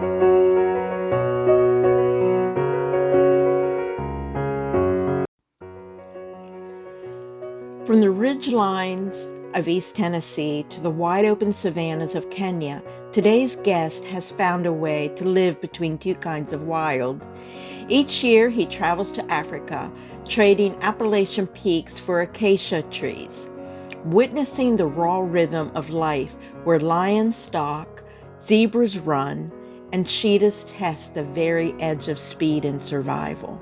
From the ridge lines of East Tennessee to the wide open savannas of Kenya, today's guest has found a way to live between two kinds of wild. Each year he travels to Africa, trading Appalachian peaks for acacia trees, witnessing the raw rhythm of life where lions stalk, zebras run, and cheetahs test the very edge of speed and survival.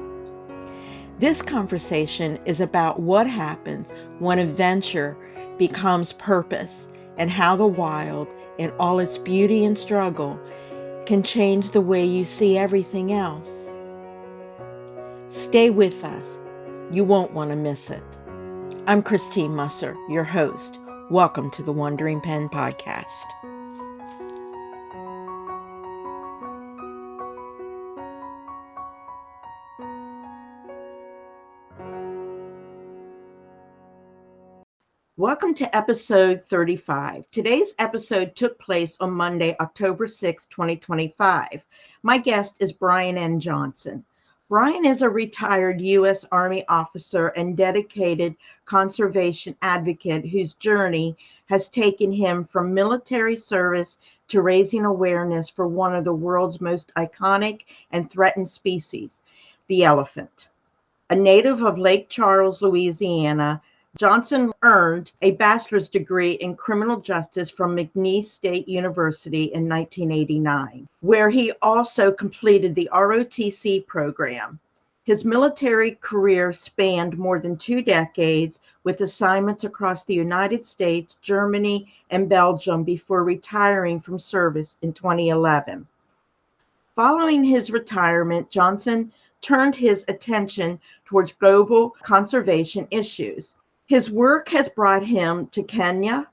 This conversation is about what happens when adventure becomes purpose and how the wild, in all its beauty and struggle, can change the way you see everything else. Stay with us. You won't want to miss it. I'm Christine Musser, your host. Welcome to the Wandering Pen Podcast. Welcome to episode 35. Today's episode took place on Monday, October 6, 2025. My guest is Brian N. Johnson. Brian is a retired U.S. Army officer and dedicated conservation advocate whose journey has taken him from military service to raising awareness for one of the world's most iconic and threatened species, the elephant. A native of Lake Charles, Louisiana, Johnson earned a bachelor's degree in criminal justice from McNeese State University in 1989, where he also completed the ROTC program. His military career spanned more than 2 decades, with assignments across the United States, Germany, and Belgium before retiring from service in 2011. Following his retirement, Johnson turned his attention towards global conservation issues. His work has brought him to Kenya,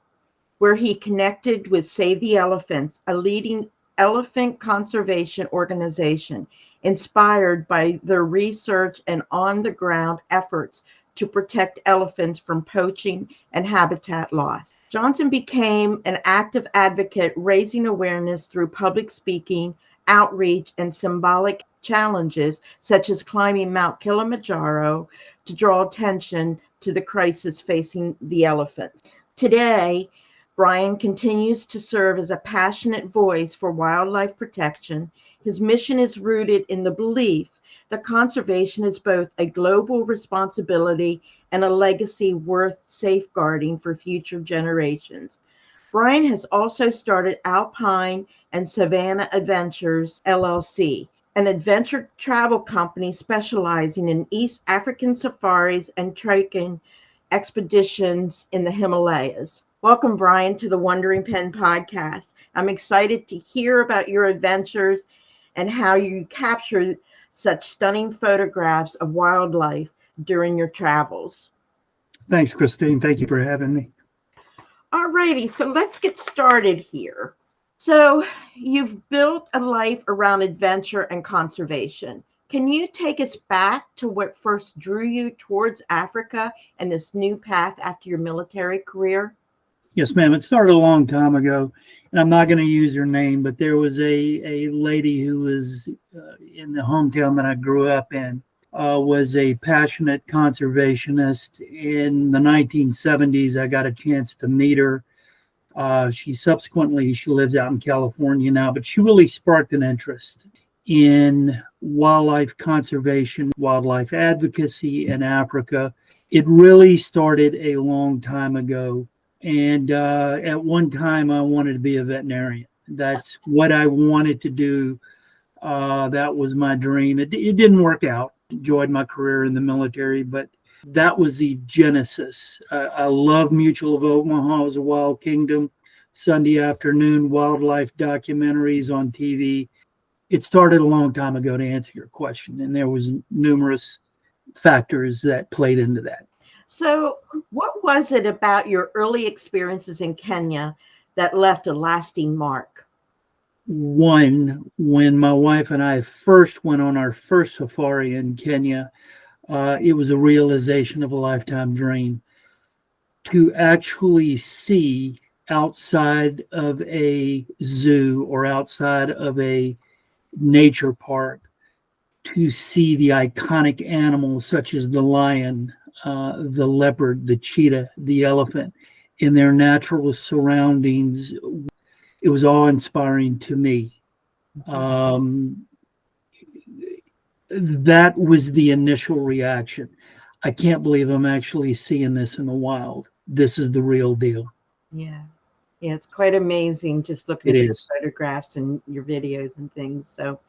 where he connected with Save the Elephants, a leading elephant conservation organization inspired by their research and on-the-ground efforts to protect elephants from poaching and habitat loss. Johnson became an active advocate, raising awareness through public speaking, outreach, and symbolic challenges such as climbing Mt Kilimanjaro to draw attention to the crisis facing the elephants. Today, Brian continues to serve as a passionate voice for wildlife protection. His mission is rooted in the belief that conservation is both a global responsibility and a legacy worth safeguarding for future generations. Brian has also started Alpine and Savanna Adventures, LLC, an adventure travel company specializing in East African safaris and trekking expeditions in the Himalayas. Welcome, Brian, to the Wandering Pen Podcast. I'm excited to hear about your adventures and how you capture such stunning photographs of wildlife during your travels. Thanks, Christine. Thank you for having me. All righty, so let's get started here. So you've built a life around adventure and conservation. Can you take us back to what first drew you towards Africa and this new path after your military career? Yes, ma'am. It started a long time ago, and I'm not going to use her name, but there was a lady who was in the hometown that I grew up in, was a passionate conservationist. In the 1970s, I got a chance to meet her. She lives out in California now, but she really sparked an interest in wildlife conservation, wildlife advocacy in Africa. It really started a long time ago. And at one time, I wanted to be a veterinarian. That's what I wanted to do. That was my dream. It didn't work out. Enjoyed my career in the military, but that was the genesis. I love Mutual of Omaha. It was a wild kingdom. Sunday afternoon wildlife documentaries on TV. It started a long time ago, to answer your question, and there was numerous factors that played into that. So what was it about your early experiences in Kenya that left a lasting mark? One, when my wife and I first went on our first safari in Kenya, it was a realization of a lifetime dream to actually see outside of a zoo or outside of a nature park to see the iconic animals such as the lion, the leopard, the cheetah, the elephant in their natural surroundings. It was awe-inspiring to me. That was the initial reaction. I can't believe I'm actually seeing this in the wild. This is the real deal. Yeah. Yeah, it's quite amazing just looking It at your is. photographs and your videos and things. So,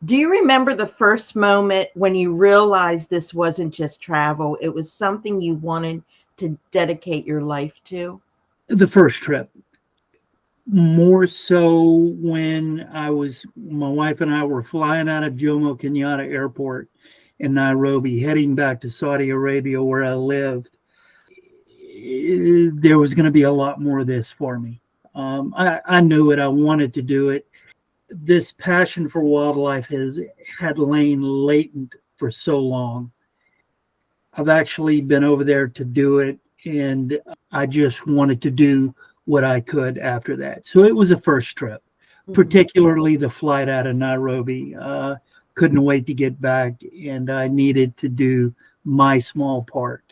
do you remember the first moment when you realized this wasn't just travel, it was something you wanted to dedicate your life to? The first trip. More so when my wife and I were flying out of Jomo Kenyatta Airport in Nairobi, heading back to Saudi Arabia where I lived. There was going to be a lot more of this for me. I knew it. I wanted to do it. This passion for wildlife had lain latent for so long. I've actually been over there to do it, and I just wanted to do what I could after that. So it was a first trip, particularly the flight out of Nairobi. Couldn't wait to get back, and I needed to do my small part,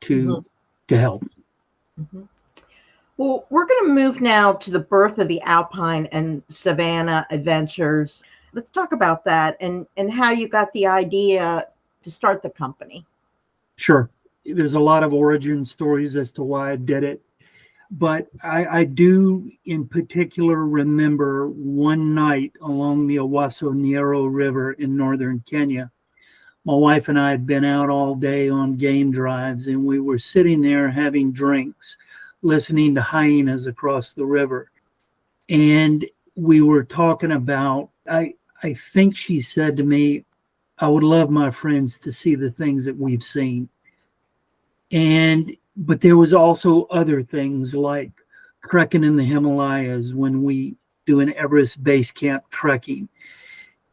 to help. Well, we're going to move now to the birth of the Alpine and Savanna Adventures. Let's talk about that and how you got the idea to start the company. Sure. There's a lot of origin stories as to why I did it. But I do in particular remember one night along the Owasso Nyero River in northern Kenya. My wife and I had been out all day on game drives, and we were sitting there having drinks, listening to hyenas across the river. And we were talking about, I think she said to me, I would love my friends to see the things that we've seen. But there was also other things like trekking in the Himalayas when we do an Everest base camp trekking,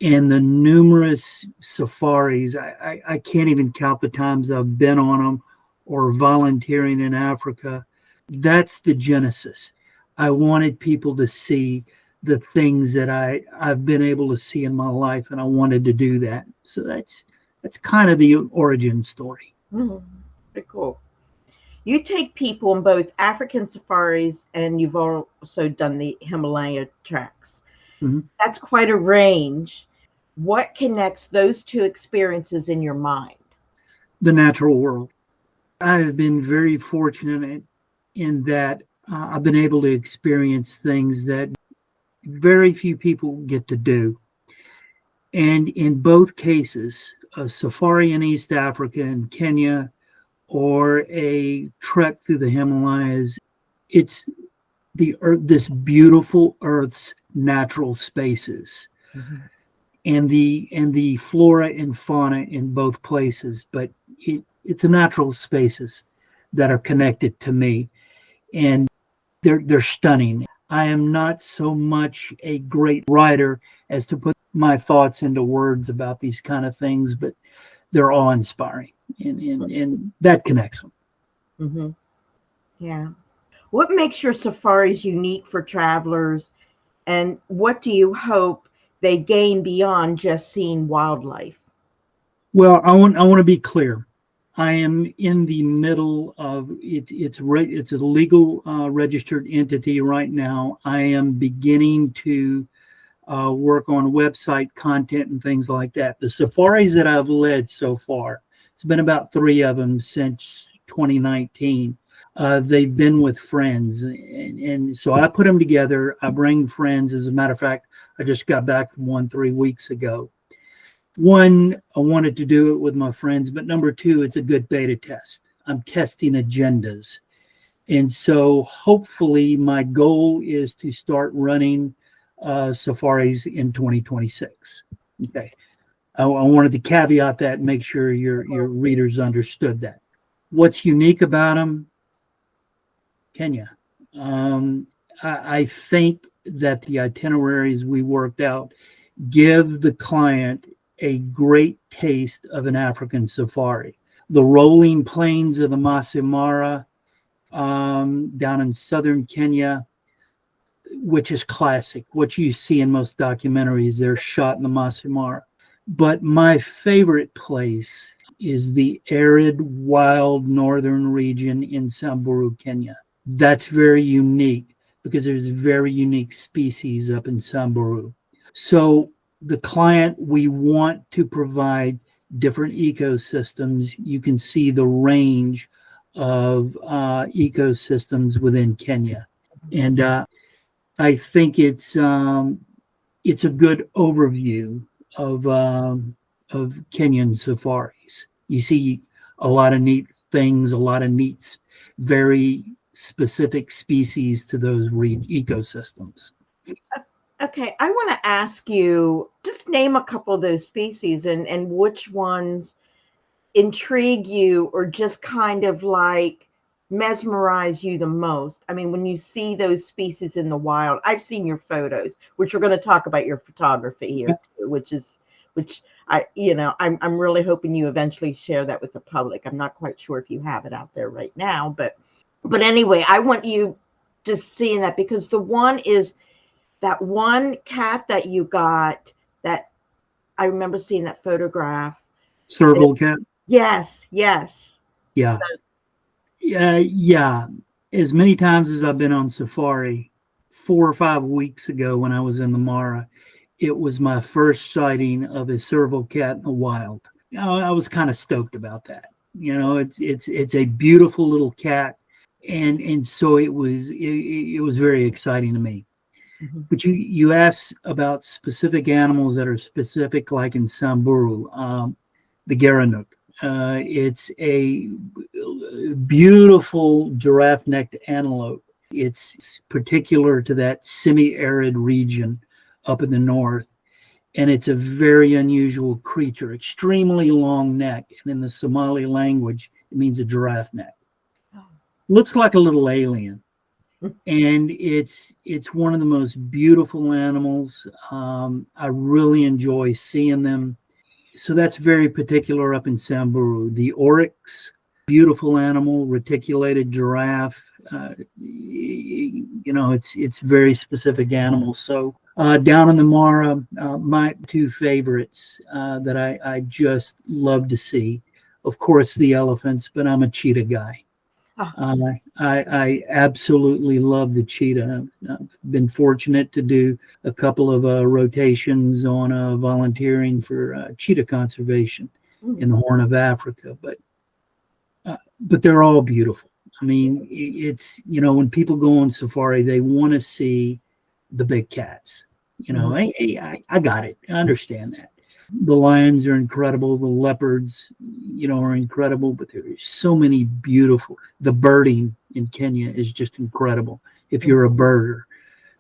and the numerous safaris. I can't even count the times I've been on them, or volunteering in Africa. That's the genesis. I wanted people to see the things that I've been able to see in my life, and I wanted to do that. So that's kind of the origin story. Very cool. You take people on both African safaris, and you've also done the Himalaya treks. That's quite a range. What connects those two experiences in your mind? The natural world. I have been very fortunate in that I've been able to experience things that very few people get to do. And in both cases, a safari in East Africa and Kenya, or a trek through the Himalayas, it's the earth, this beautiful Earth's natural spaces, and the flora and fauna in both places. But it's a natural spaces that are connected to me, and they're stunning. I am not so much a great writer as to put my thoughts into words about these kind of things, but they're awe-inspiring, and that connects them. Yeah. What makes your safaris unique for travelers, and what do you hope they gain beyond just seeing wildlife? Well, I want to be clear. I am in the middle of it. It's a legal registered entity right now. I am beginning to work on website content and things like that. The safaris that I've led so far, it's been about 3 of them since 2019. They've been with friends, and so I put them together. I bring friends. As a matter of fact, I just got back from one 3 weeks ago. One, I wanted to do it with my friends, but number two, it's a good beta test. I'm testing agendas. And so hopefully my goal is to start running safaris in 2026. Okay. I wanted to caveat that and make sure your readers understood that. What's unique about them? Kenya. I think that the itineraries we worked out give the client a great taste of an African safari. The rolling plains of the Masai Mara down in southern Kenya, which is classic. What you see in most documentaries, they're shot in the Masai Mara. But my favorite place is the arid, wild northern region in Samburu, Kenya. That's very unique because there's very unique species up in Samburu. So the client, we want to provide different ecosystems. You can see the range of ecosystems within Kenya. And I think it's a good overview of Kenyan safaris. You see a lot of neat things, a lot of neat, very specific species to those ecosystems. Okay, I want to ask you, just name a couple of those species and which ones intrigue you or just kind of like mesmerize you the most. I mean, when you see those species in the wild, I've seen your photos, which we're going to talk about your photography here too, which I'm really hoping you eventually share that with the public. I'm not quite sure if you have it out there right now, but anyway, I want you just seeing that, because the one is that one cat that you got that I remember seeing that photograph. Serval cat? Yes. Yeah. So, yeah. As many times as I've been on safari, 4 or 5 weeks ago when I was in the Mara, it was my first sighting of a serval cat in the wild. I was kind of stoked about that. It's a beautiful little cat, and so it was very exciting to me. mm-hmm. But you asked about specific animals that are specific, like in Samburu, the Gerenuk. It's a beautiful giraffe-necked antelope. It's particular to that semi-arid region up in the north, and it's a very unusual creature, extremely long neck, and in the Somali language, it means a giraffe neck. Oh. Looks like a little alien. And it's one of the most beautiful animals. I really enjoy seeing them. So that's very particular up in Samburu. The oryx, beautiful animal, reticulated giraffe. It's very specific animals. So down in the Mara, my two favorites that I just love to see, of course, the elephants, but I'm a cheetah guy. I absolutely love the cheetah. I've been fortunate to do a couple of rotations on volunteering for cheetah conservation in the Horn of Africa, but they're all beautiful. I mean, it's, when people go on safari, they want to see the big cats. I got it. I understand that. The lions are incredible. The leopards, are incredible, but there are so many beautiful. The birding in Kenya is just incredible. If you're a birder,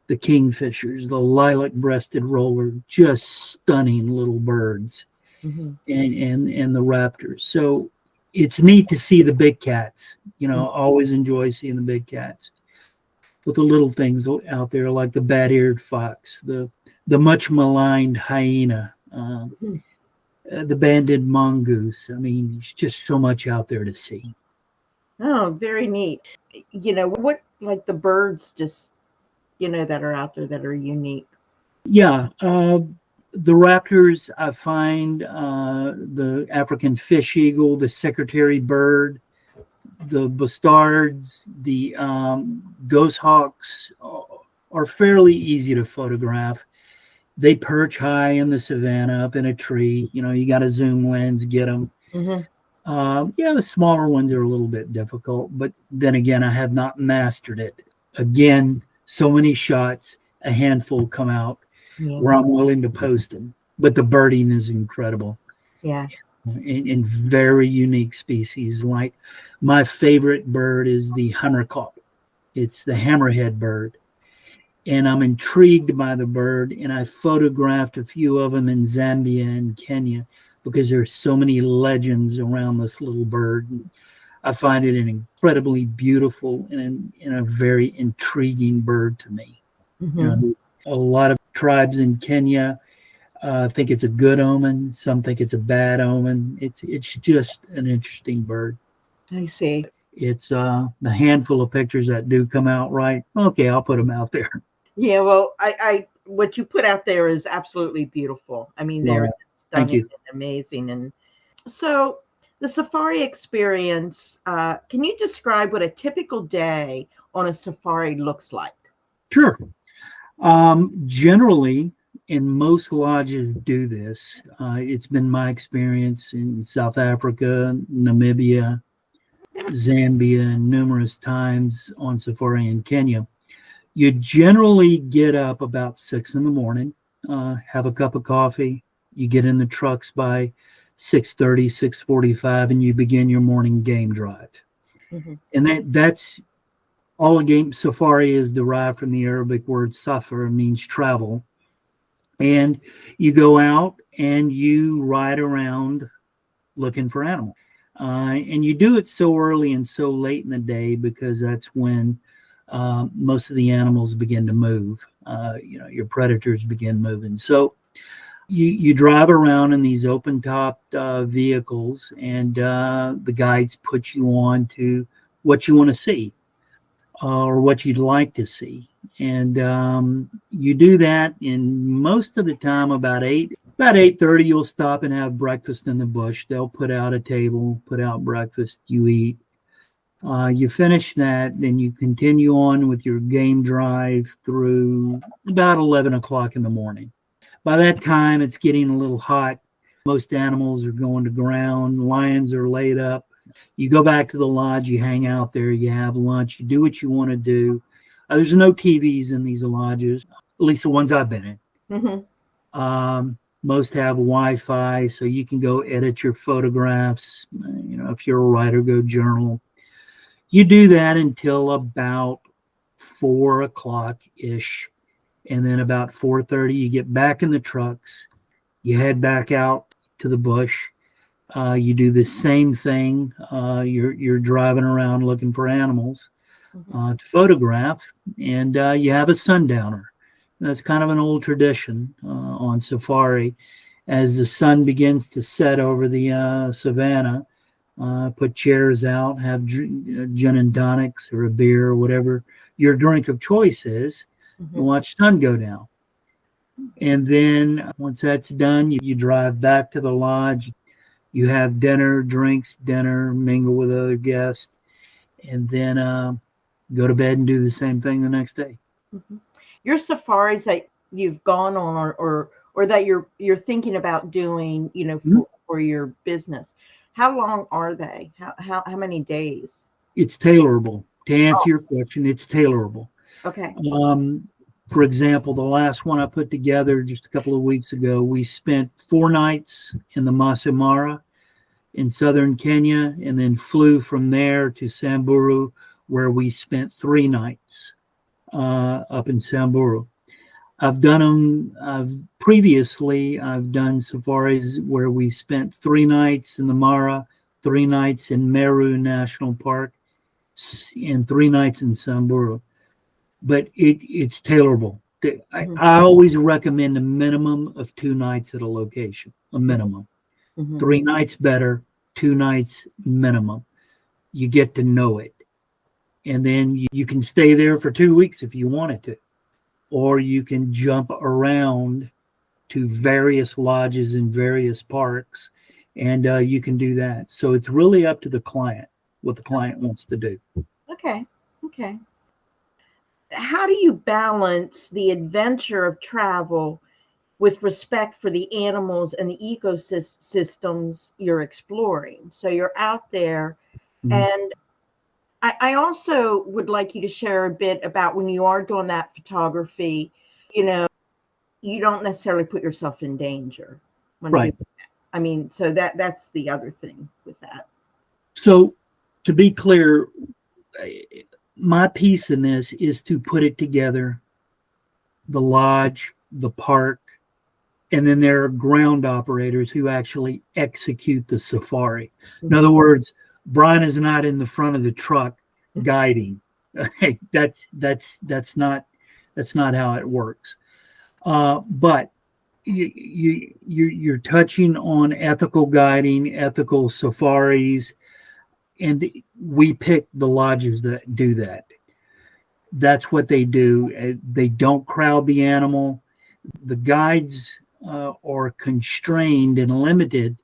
the kingfishers, the lilac-breasted roller, just stunning little birds, and the raptors. So it's neat to see the big cats. Always enjoy seeing the big cats. With the little things out there, like the bat-eared fox, the much maligned hyena. The banded mongoose. I mean, there's just so much out there to see. Oh, very neat. What, like the birds just, that are out there that are unique? Yeah. The raptors, I find the African fish eagle, the secretary bird, the bustards, the goshawks are fairly easy to photograph. They perch high in the savanna up in a tree. You got a zoom lens, get them. The smaller ones are a little bit difficult, but then again, I have not mastered it. Again, so many shots, a handful come out where I'm willing to post them. But the birding is incredible. Yeah. In very unique species. Like my favorite bird is the hammerkop. It's the hammerhead bird. And I'm intrigued by the bird, and I photographed a few of them in Zambia and Kenya because there's so many legends around this little bird. And I find it an incredibly beautiful and a very intriguing bird to me. A lot of tribes in Kenya think it's a good omen. Some think it's a bad omen. It's just an interesting bird. I see. It's the handful of pictures that do come out right. Okay, I'll put them out there. Yeah, well, I what you put out there is absolutely beautiful. I mean, they're Well, thank stunning you. and amazing. And so, the safari experience, can you describe what a typical day on a safari looks like? Sure. Generally, and most lodges do this. It's been my experience in South Africa, Namibia, Zambia, and numerous times on safari in Kenya. You generally get up about 6 in the morning, have a cup of coffee. You get in the trucks by 6:30, 6:45, and you begin your morning game drive. Hmm. And that's all. A game safari is derived from the Arabic word safar, means travel. And you go out and you ride around looking for animals. And you do it so early and so late in the day because that's when most of the animals begin to move. Your predators begin moving. So you drive around in these open topped vehicles, and the guides put you on to what you want to see or what you'd like to see. And you do that, and most of the time about 8:30 you'll stop and have breakfast in the bush. They'll put out a table, put out breakfast, you eat. You finish that, then you continue on with your game drive through about 11 o'clock in the morning. By that time, it's getting a little hot. Most animals are going to ground. Lions are laid up. You go back to the lodge, you hang out there, you have lunch, you do what you want to do. There's no TVs in these lodges, at least the ones I've been in. Most have Wi-Fi, so you can go edit your photographs. If you're a writer, go journal. You do that until about 4 o'clock ish, and then about 4:30, you get back in the trucks. You head back out to the bush. You do the same thing. You're driving around looking for animals to photograph, and you have a sundowner. That's kind of an old tradition on safari. As the sun begins to set over the savannah, put chairs out, have gin and tonics or a beer or whatever your drink of choice is, and watch sun go down. And then once that's done, you drive back to the lodge. You have dinner, mingle with other guests, and then go to bed and do the same thing the next day. Your safaris that you've gone on, or that you're thinking about doing, for your business, how long are they? How many days? It's tailorable. To answer Oh, your question, it's tailorable. okay. For example, the last one I put together just a couple of weeks ago, we spent 4 nights in the Masai Mara in southern Kenya, and then flew from there to Samburu, where we spent 3 nights up in Samburu. I've done them previously. I've done safaris where we spent 3 nights in the Mara, 3 nights in Meru National Park, and 3 nights in Samburu. But it's tailorable. I always recommend a minimum of 2 nights at a location, a minimum. 3 nights better, 2 nights minimum. You get to know it. And then you can stay there for 2 weeks if you wanted to. Or you can jump around to various lodges in various parks, and you can do that. So it's really up to the client, what the client wants to do. Okay. How do you balance the adventure of travel with respect for the animals and the ecosystems you're exploring? So you're out there, and I also would like you to share a bit about when you are doing that photography, you don't necessarily put yourself in danger. Right. So that's the other thing with that. So to be clear, my piece in this is to put it together, the lodge, the park, and then there are ground operators who actually execute the safari. In other words, Brian is not in the front of the truck guiding. That's not how it works. But you're touching on ethical guiding, ethical safaris, and we pick the lodges that do that. That's what they do. They don't crowd the animal. The guides are constrained and limited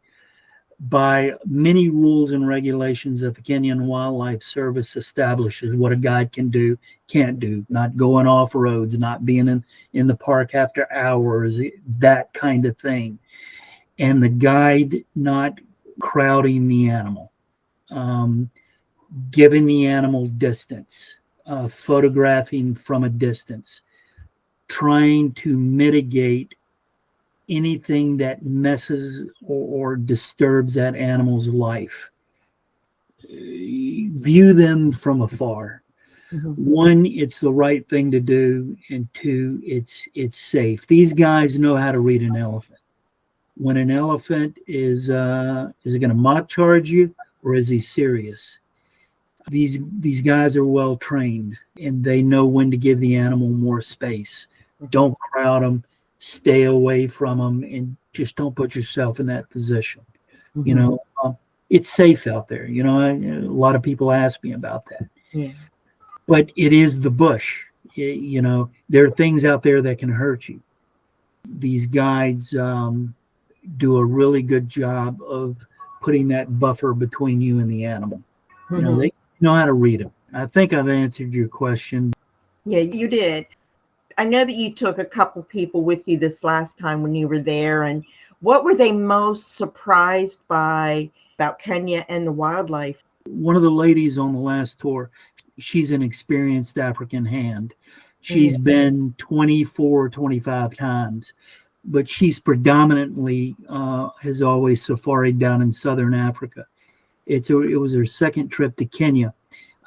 by many rules and regulations that the Kenyan Wildlife Service establishes what a guide can do, can't do, not going off roads, not being in the park after hours, that kind of thing. And the guide not crowding the animal, giving the animal distance, photographing from a distance, trying to mitigate anything that messes or disturbs that animal's life. View them from afar. Mm-hmm. One, it's the right thing to do, and two, it's safe. These guys know how to read an elephant. When an elephant is it going to mock charge you, or is he serious? These guys are well trained, and they know when to give the animal more space. Don't crowd them. Stay away from them, and just don't put yourself in that position. Mm-hmm. You know, it's safe out there. You know, a lot of people ask me about that. Yeah. But it is the bush. You know, there are things out there that can hurt you. These guides do a really good job of putting that buffer between you and the animal. Mm-hmm. You know, they know how to read them. I think I've answered your question. Yeah, you did. I know that you took a couple people with you this last time when you were there, and what were they most surprised by about Kenya and the wildlife? One of the ladies on the last tour, she's an experienced African hand. She's been 24, 25 times, but she's predominantly has always safaried down in Southern Africa. It was her second trip to Kenya.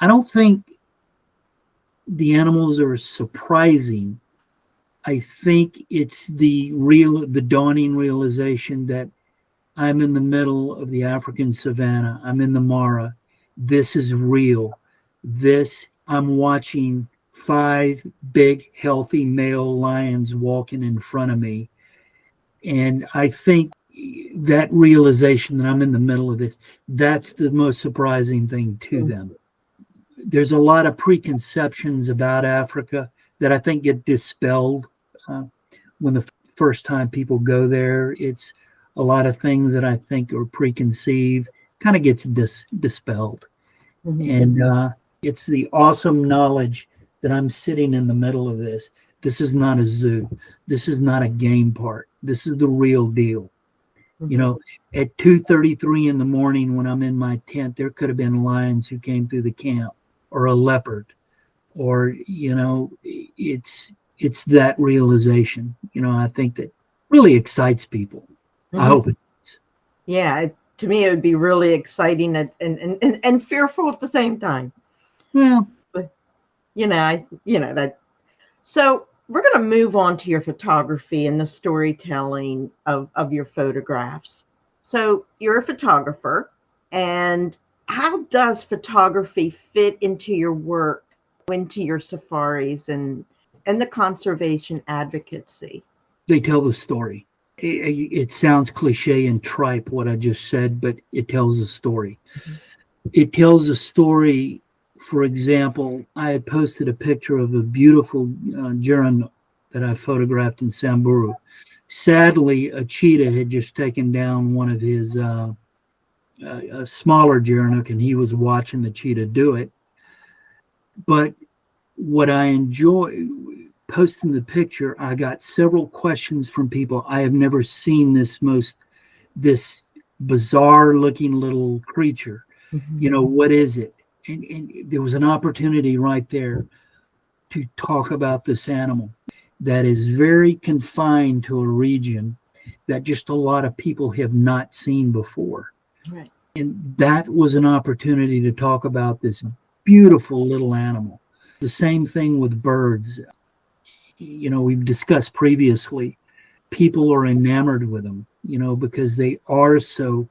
I don't think the animals are surprising. I think it's the dawning realization that I'm in the middle of the African savanna. I'm in the Mara. This is real. I'm watching 5 big, healthy male lions walking in front of me. And I think that realization that I'm in the middle of this, that's the most surprising thing to them. There's a lot of preconceptions about Africa that I think get dispelled when the first time people go there. It's a lot of things that I think are preconceived kind of gets dispelled. Mm-hmm. And it's the awesome knowledge that I'm sitting in the middle of this. This is not a zoo. This is not a game park. This is the real deal. Mm-hmm. You know, at 2:33 in the morning when I'm in my tent, there could have been lions who came through the camp, or a leopard, or, you know, it's that realization, you know, I think that really excites people. Mm-hmm. I hope it is. Yeah, to me, it would be really exciting and fearful at the same time. Yeah. But, that. So we're going to move on to your photography and the storytelling of your photographs. So you're a photographer, and how does photography fit into your work, into your safaris and the conservation advocacy? They tell the story. It sounds cliche and trite what I just said, but it tells a story. Mm-hmm. It tells a story. For example, I had posted a picture of a beautiful Jiran that I photographed in Samburu. Sadly, a cheetah had just taken down one of his a smaller Gerenuk, and he was watching the cheetah do it. But what I enjoy posting the picture, I got several questions from people. I have never seen this bizarre looking little creature. Mm-hmm. You know, what is it? And there was an opportunity right there to talk about this animal that is very confined to a region that just a lot of people have not seen before. Right. And that was an opportunity to talk about this beautiful little animal. The same thing with birds. You know, we've discussed previously, people are enamored with them, you know, because they are so,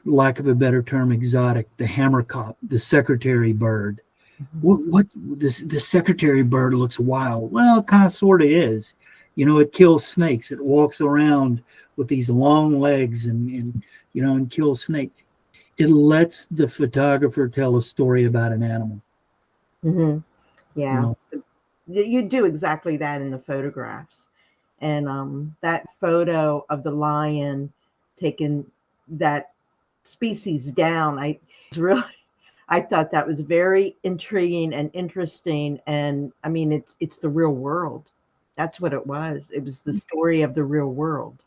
lack of a better term, exotic. The hammerkop, the secretary bird. Mm-hmm. This secretary bird looks wild. Well, it kind of sort of is. You know, it kills snakes. It walks around with these long legs and kills snakes. It lets the photographer tell a story about an animal. Mm-hmm. You Yeah. know, You do exactly that in the photographs. And that photo of the lion taking that species down, I it's really I thought that was very intriguing and interesting. And I mean, it's the real world. That's what it was. It was the story of the real world.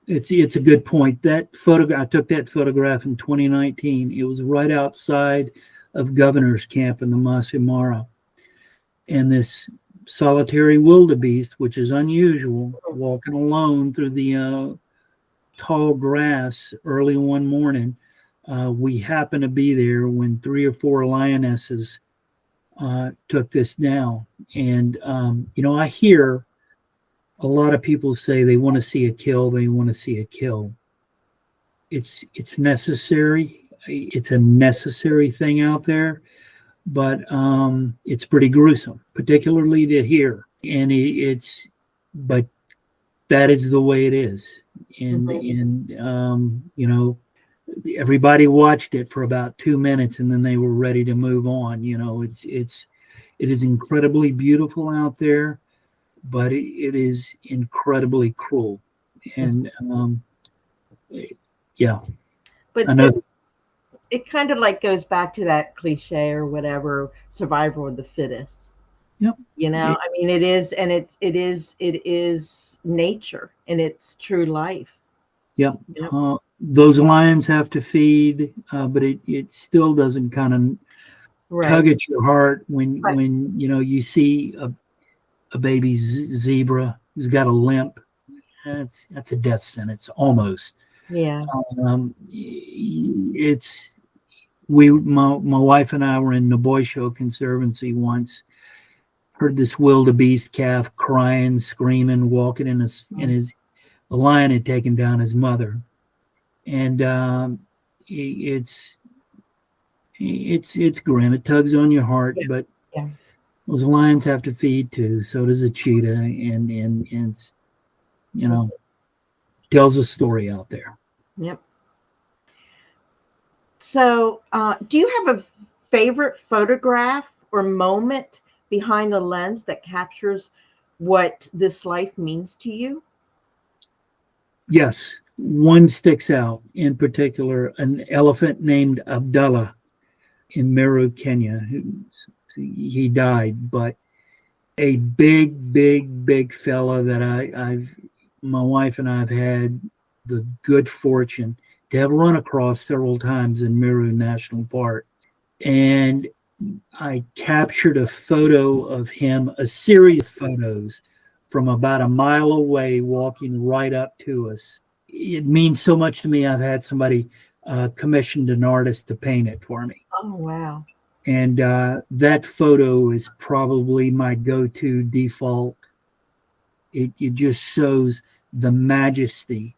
it's a good point. That photograph, I took that photograph in 2019. It was right outside of Governor's Camp in the Masai Mara, and this solitary wildebeest, which is unusual, walking alone through the tall grass early one morning. We happened to be there when 3 or 4 lionesses took this down. And, I hear a lot of people say they want to see a kill, they want to see a kill. It's necessary. It's a necessary thing out there, but it's pretty gruesome, particularly to hear. And but that is the way it is. And everybody watched it for about 2 minutes, and then they were ready to move on. It is incredibly beautiful out there, but it is incredibly cruel. And yeah, But I know. it kind of like goes back to that cliche or whatever, survival of the fittest. Yep. I mean, it is, and it is nature and it's true life. Yep. Yep. Those lions have to feed, but it still doesn't kind of tug Right. at your heart when Right. you see a baby zebra who's got a limp. That's a death sentence almost. Yeah. My wife and I were in Neboisho Conservancy once. Heard this wildebeest calf crying, screaming, walking in his. The lion had taken down his mother, and it's grim. It tugs on your heart, Yeah. but Yeah. those lions have to feed too. So does a cheetah, and tells a story out there. Yep. So, do you have a favorite photograph or moment behind the lens that captures what this life means to you? Yes, one sticks out in particular, an elephant named Abdullah in Meru, Kenya. He died, but a big, big, big fella that my wife and I have had the good fortune to have run across several times in Meru National Park. And I captured a photo of him, a series of photos from about a mile away, walking right up to us. It means so much to me. I've had somebody commissioned an artist to paint it for me. Oh, wow. And that photo is probably my go-to default. It just shows the majesty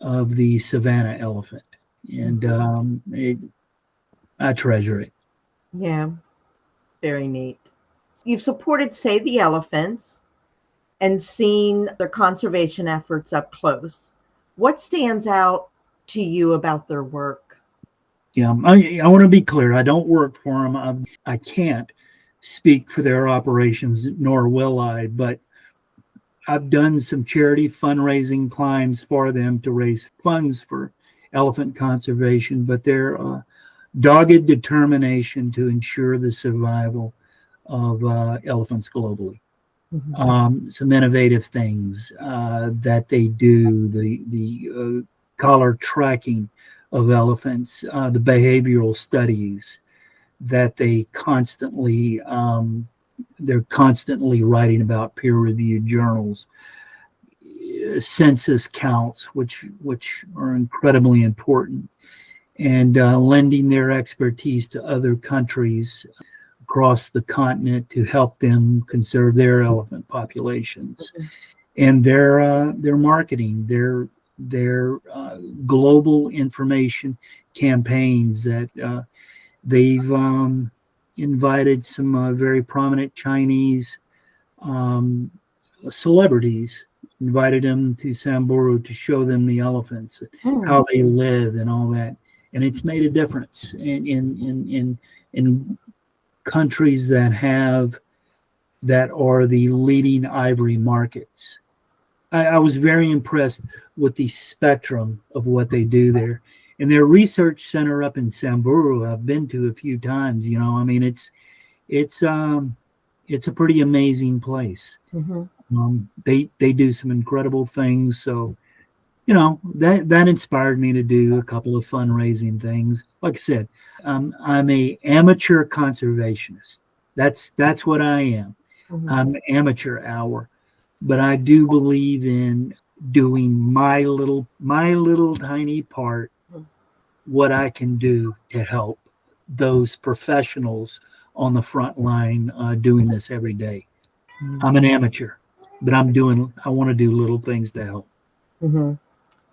of the Savannah elephant. And I treasure it. Yeah. Very neat. You've supported Save the Elephants and seen their conservation efforts up close. What stands out to you about their work? Yeah, I want to be clear. I don't work for them. I can't speak for their operations, nor will I. But I've done some charity fundraising climbs for them to raise funds for elephant conservation. But their dogged determination to ensure the survival of elephants globally. Some innovative things that they do, the collar tracking of elephants, the behavioral studies that they're constantly writing about, peer-reviewed journals, census counts, which are incredibly important, and lending their expertise to other countries across the continent to help them conserve their elephant populations. And their marketing, their global information campaigns that they've invited some very prominent Chinese celebrities, invited them to Samburu to show them the elephants, how they live and all that. And it's made a difference in countries that have that are the leading ivory markets. I was very impressed with the spectrum of what they do there. And their research center up in Samburu, I've been to a few times. I mean, it's a pretty amazing place. They do some incredible things. So, that inspired me to do a couple of fundraising things. Like I said, I'm a amateur conservationist. That's what I am. I'm amateur hour, but I do believe in doing my little tiny part, what I can do to help those professionals on the front line doing this every day. I'm an amateur, but I want to do little things to help.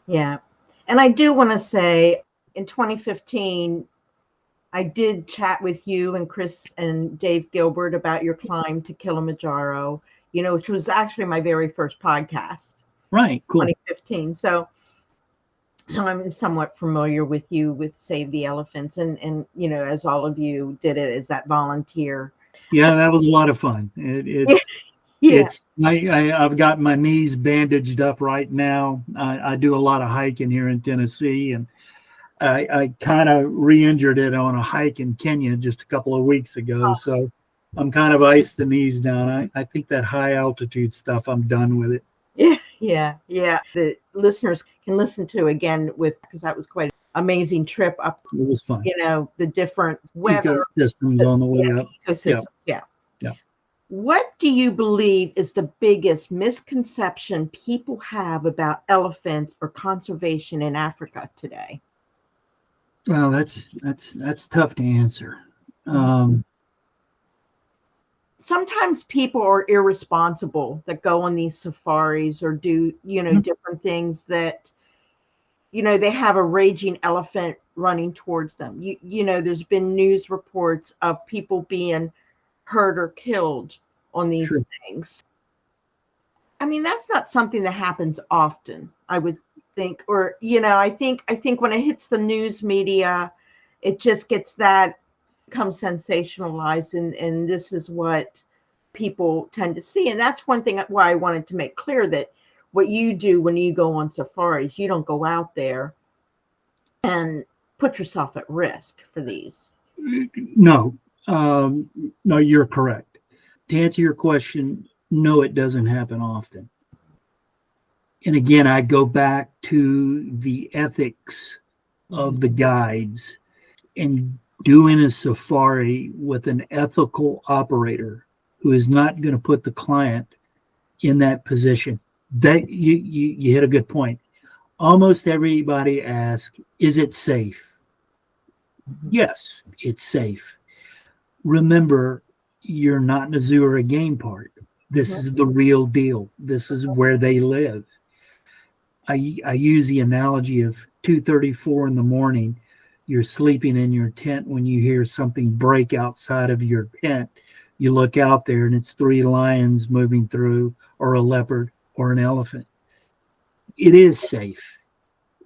Yeah. And I do want to say in 2015, I did chat with you and Kris and Dave Gilbert about your climb to Kilimanjaro, which was actually my very first podcast. Right. Cool. 2015. So I'm somewhat familiar with you with Save the Elephants and as all of you did it as that volunteer. Yeah, that was a lot of fun. I've got my knees bandaged up right now. I do a lot of hiking here in Tennessee, and I kind of re-injured it on a hike in Kenya just a couple of weeks ago. So I'm kind of iced the knees down. I think that high altitude stuff, I'm done with it. Yeah. The listeners can listen to again because that was quite an amazing trip up. It was fun. The different weather systems on the way up. Ecosystem. Yeah. What do you believe is the biggest misconception people have about elephants or conservation in Africa today? Well, that's tough to answer. Sometimes people are irresponsible that go on these safaris or do, different things that, they have a raging elephant running towards them. There's been news reports of people being hurt or killed on these things. I mean, that's not something that happens often, I would think, or, I think when it hits the news media, it just becomes sensationalized, and this is what people tend to see. And that's one thing why I wanted to make clear that what you do when you go on safaris, you don't go out there and put yourself at risk for these. No, you're correct. To answer your question, no, it doesn't happen often. And again, I go back to the ethics of the guides and doing a safari with an ethical operator who is not going to put the client in that position. That you hit a good point. Almost everybody asks, is it safe? Yes, it's safe. Remember, you're not in a zoo or a game park. This is the real deal. This is where they live. I use the analogy of 2:34 in the morning. You're sleeping in your tent when you hear something break outside of your tent. You look out there and it's 3 lions moving through, or a leopard, or an elephant. It is safe.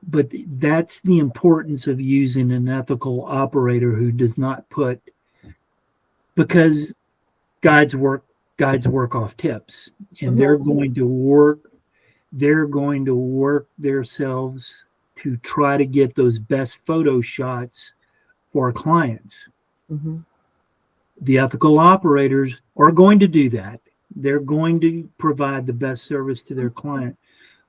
But that's the importance of using an ethical operator who does not put, because guides work off tips, and they're going to work themselves to try to get those best photo shots for our clients. The ethical operators are going to do that. They're going to provide the best service to their client,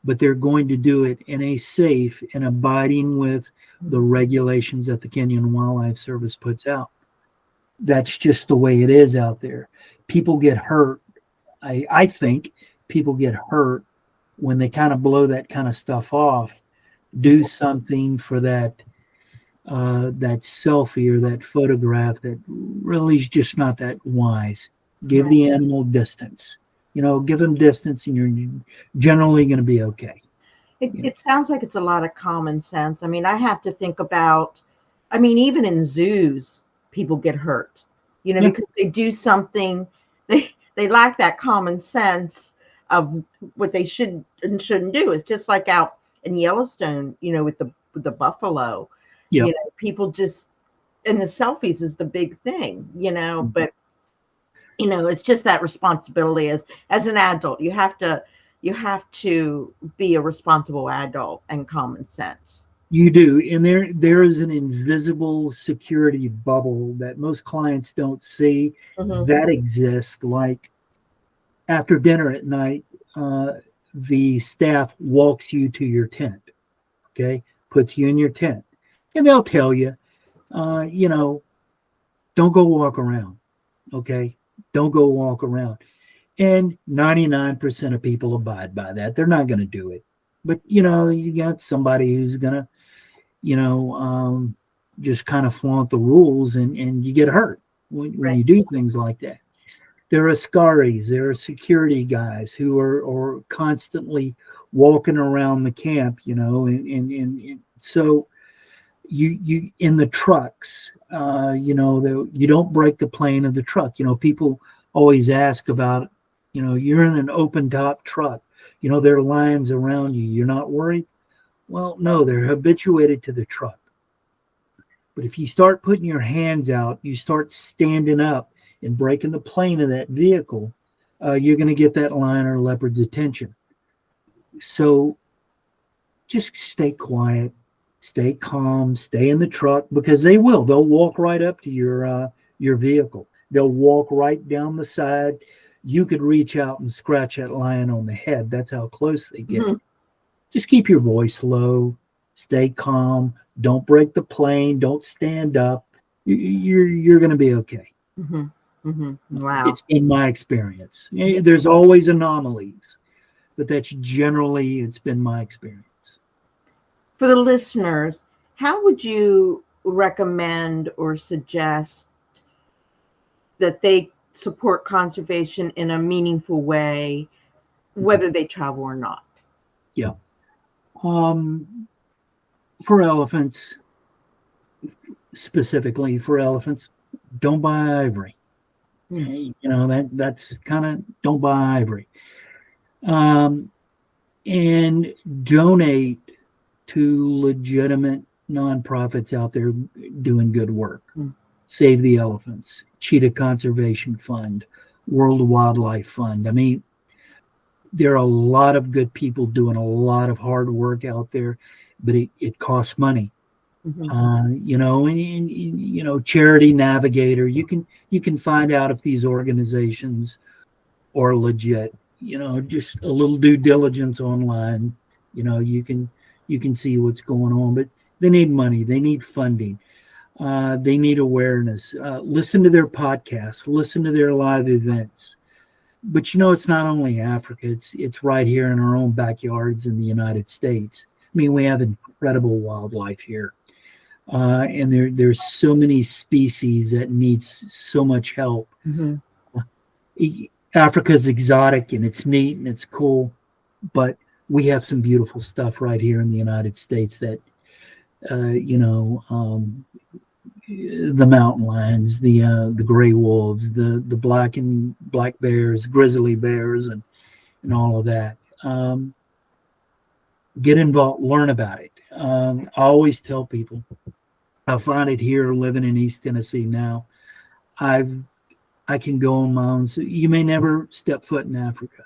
but they're going to do it in a safe and abiding with the regulations that the Kenyan Wildlife Service puts out. That's just the way it is out there. People get hurt. I think people get hurt when they kind of blow that kind of stuff off, do something for that selfie or that photograph that really is just not that wise. Give the animal distance. Give them distance, and you're generally going to be okay. It sounds like it's a lot of common sense. I mean, I have to think about, even in zoos, people get hurt, because they do something, they lack that common sense of what they should and shouldn't do. It's just like out in Yellowstone, with the buffalo, people just, and the selfies is the big thing, but It's just that responsibility as an adult. You have to be a responsible adult and common sense. You do, and there is an invisible security bubble that most clients don't see Hmm. that exists. Like after dinner at night, the staff walks you to your tent, okay, puts you in your tent, and they'll tell you, uh, you know, don't go walk around, okay, don't go walk around. And 99% of people abide by that. They're not going to do it. But, you got somebody who's going to, you know, um, just kind of flaunt the rules and you get hurt when Right. you do things like that. There are Askaris, there are security guys who are constantly walking around the camp, and so you in the trucks, you don't break the plane of the truck. People always ask about, you're in an open top truck, there are lines around you. You're not worried? Well, no, they're habituated to the truck. But if you start putting your hands out, you start standing up and breaking the plane of that vehicle, you're going to get that lion or leopard's attention. So just stay quiet, stay calm, stay in the truck, because they will. They'll walk right up to your vehicle. They'll walk right down the side. You could reach out and scratch that lion on the head. That's how close they get. Hmm. Just keep your voice low, stay calm, don't break the plane, don't stand up. You're going to be okay. Hmm. Hmm. Wow. It's been my experience. There's always anomalies, but that's generally it's been my experience. For the listeners, how would you recommend or suggest that they support conservation in a meaningful way, whether they travel or not? Yeah. Um, for elephants, specifically for elephants, don't buy ivory. Mm. That's kind of don't buy ivory. Um, and donate to legitimate nonprofits out there doing good work. Mm. Save the Elephants, Cheetah Conservation Fund, World Wildlife Fund. I mean, there are a lot of good people doing a lot of hard work out there, but it costs money. Mhm. Charity Navigator. You can find out if these organizations are legit. Just a little due diligence online. You can see what's going on, but they need money. They need funding. They need awareness. Listen to their podcasts. Listen to their live events. But it's not only Africa. It's right here in our own backyards in the United States. I mean, we have incredible wildlife here, and there's so many species that needs so much help. Mhm. Africa's exotic and it's neat and it's cool, but we have some beautiful stuff right here in the United States that, the mountain lions, the gray wolves, the black bears, grizzly bears, and all of that. Get involved, learn about it. I always tell people, I find it here living in East Tennessee now. I can go on my own. So you may never step foot in Africa,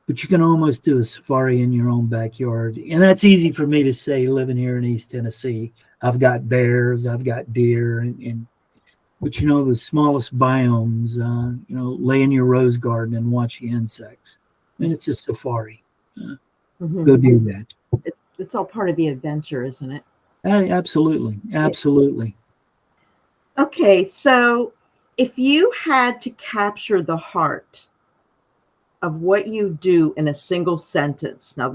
but you can almost do a safari in your own backyard. And that's easy for me to say living here in East Tennessee. I've got bears, I've got deer, but the smallest biomes, lay in your rose garden and watch the insects. And it's a safari. Mhm. Go do that. It's all part of the adventure, isn't it? Absolutely. Absolutely. Okay, so if you had to capture the heart of what you do in a single sentence, now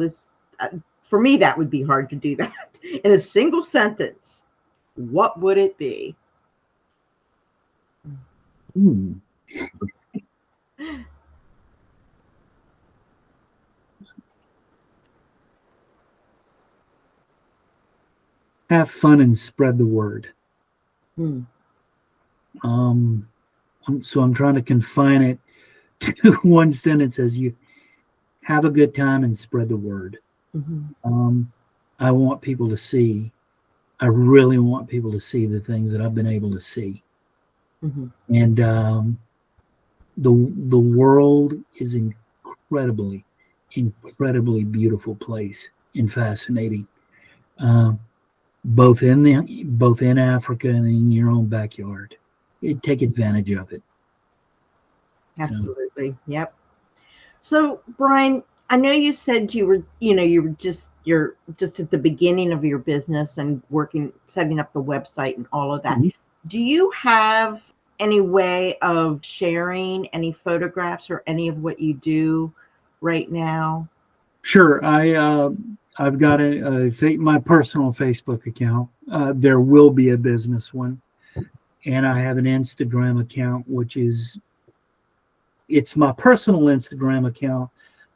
for me, that would be hard to do that. In a single sentence, what would it be? Hmm. Have fun and spread the word. Hmm. So I'm trying to confine it to one sentence as you have a good time and spread the word. Mhm. I want people to see, I really want people to see the things that I've been able to see. Mhm. And the world is incredibly beautiful place and fascinating, both in Africa and in your own backyard. Take advantage of it. Absolutely. Yep. So, Brian, I know you said you're just at the beginning of your business and setting up the website and all of that. Mm-hmm. Do you have any way of sharing any photographs or any of what you do right now? Sure. I've got my personal Facebook account. There will be a business one, and I have an Instagram account, it's my personal Instagram account,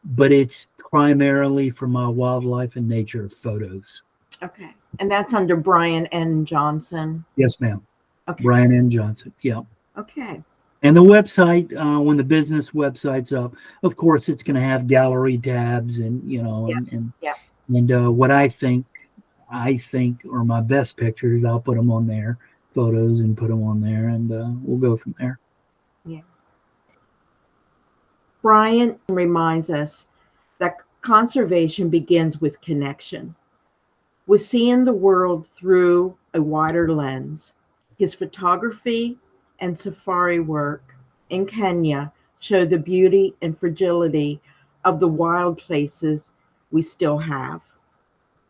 but it's primarily for my wildlife and nature photos. Okay. And that's under Brian N. Johnson? Yes, ma'am. Okay. Brian N. Johnson. Yeah. Okay. And the website, when the business website's up, of course, it's going to have gallery tabs and, and what I think are my best pictures, I'll put them on there, photos, and put them on there, and we'll go from there. Yeah. Brian reminds us that conservation begins with connection, with seeing the world through a wider lens. His photography and safari work in Kenya show the beauty and fragility of the wild places we still have.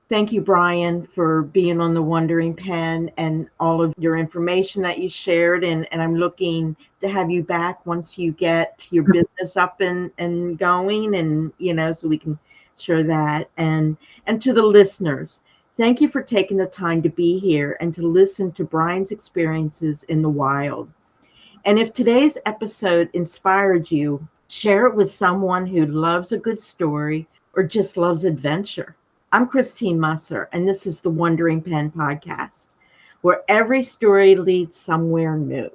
Thank you, Brian, for being on the Wandering Pen and all of your information that you shared. And I'm looking to have you back once you get your business up and going, and, so we can share that. And to the listeners, thank you for taking the time to be here and to listen to Brian's experiences in the wild. And if today's episode inspired you, share it with someone who loves a good story or just loves adventure. I'm Christine Musser, and this is the Wandering Pen podcast, where every story leads somewhere new.